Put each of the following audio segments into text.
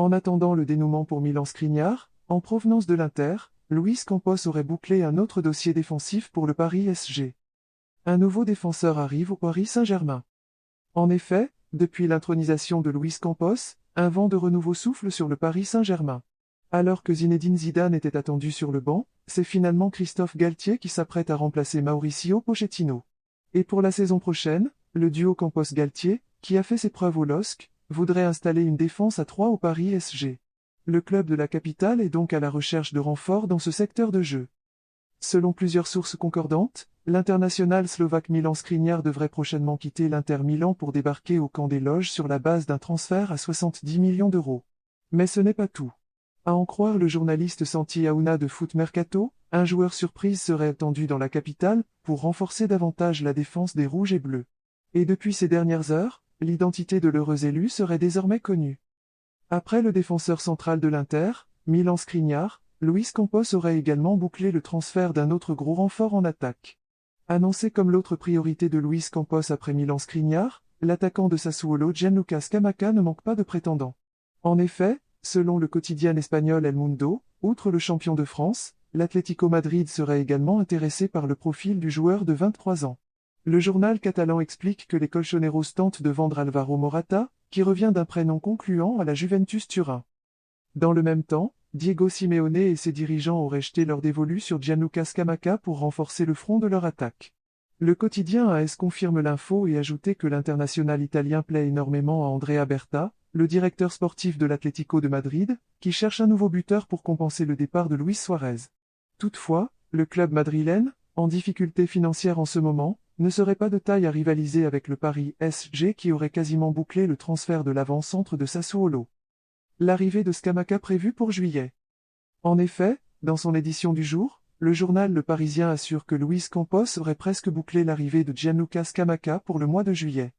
En attendant le dénouement pour Milan Skriniar, en provenance de l'Inter, Luis Campos aurait bouclé un autre dossier défensif pour le Paris SG. Un nouveau défenseur arrive au Paris Saint-Germain. En effet, depuis l'intronisation de Luis Campos, un vent de renouveau souffle sur le Paris Saint-Germain. Alors que Zinedine Zidane était attendu sur le banc, c'est finalement Christophe Galtier qui s'apprête à remplacer Mauricio Pochettino. Et pour la saison prochaine, le duo Campos-Galtier, qui a fait ses preuves au LOSC, voudrait installer une défense à 3 au Paris SG. Le club de la capitale est donc à la recherche de renforts dans ce secteur de jeu. Selon plusieurs sources concordantes, l'international slovaque Milan Skriniar devrait prochainement quitter l'Inter Milan pour débarquer au camp des loges sur la base d'un transfert à 70 millions d'euros. Mais ce n'est pas tout. À en croire le journaliste Santi Auna de Foot Mercato, un joueur surprise serait attendu dans la capitale pour renforcer davantage la défense des Rouges et Bleus. Et depuis ces dernières heures, l'identité de l'heureux élu serait désormais connue. Après le défenseur central de l'Inter, Milan Skriniar, Luis Campos aurait également bouclé le transfert d'un autre gros renfort en attaque. Annoncé comme l'autre priorité de Luis Campos après Milan Skriniar, l'attaquant de Sassuolo Gianluca Scamacca ne manque pas de prétendants. En effet, selon le quotidien espagnol El Mundo, outre le champion de France, l'Atlético Madrid serait également intéressé par le profil du joueur de 23 ans. Le journal catalan explique que les Colchoneros tentent de vendre Alvaro Morata, qui revient d'un prêt non concluant à la Juventus Turin. Dans le même temps, Diego Simeone et ses dirigeants auraient jeté leur dévolu sur Gianluca Scamacca pour renforcer le front de leur attaque. Le quotidien AS confirme l'info et ajoutait que l'international italien plaît énormément à Andrea Berta, le directeur sportif de l'Atlético de Madrid, qui cherche un nouveau buteur pour compenser le départ de Luis Suarez. Toutefois, le club madrilène, en difficulté financière en ce moment, ne serait pas de taille à rivaliser avec le Paris SG qui aurait quasiment bouclé le transfert de l'avant-centre de Sassuolo. L'arrivée de Scamacca prévue pour juillet. En effet, dans son édition du jour, le journal Le Parisien assure que Luis Campos aurait presque bouclé l'arrivée de Gianluca Scamacca pour le mois de juillet.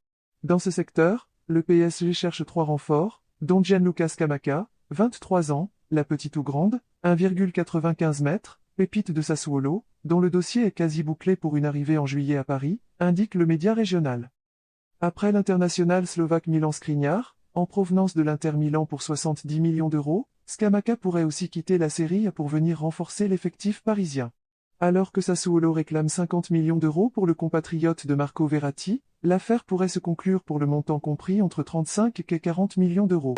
Dans ce secteur, le PSG cherche 3 renforts, dont Gianluca Scamacca, 23 ans, la petite ou grande, 1,95 m, pépite de Sassuolo, dont le dossier est quasi bouclé pour une arrivée en juillet à Paris, indique le média régional. Après l'international slovaque Milan Skriniar, en provenance de l'Inter Milan pour 70 millions d'euros, Scamacca pourrait aussi quitter la Serie A pour venir renforcer l'effectif parisien. Alors que Sassuolo réclame 50 millions d'euros pour le compatriote de Marco Verratti, l'affaire pourrait se conclure pour le montant compris entre 35 et 40 millions d'euros.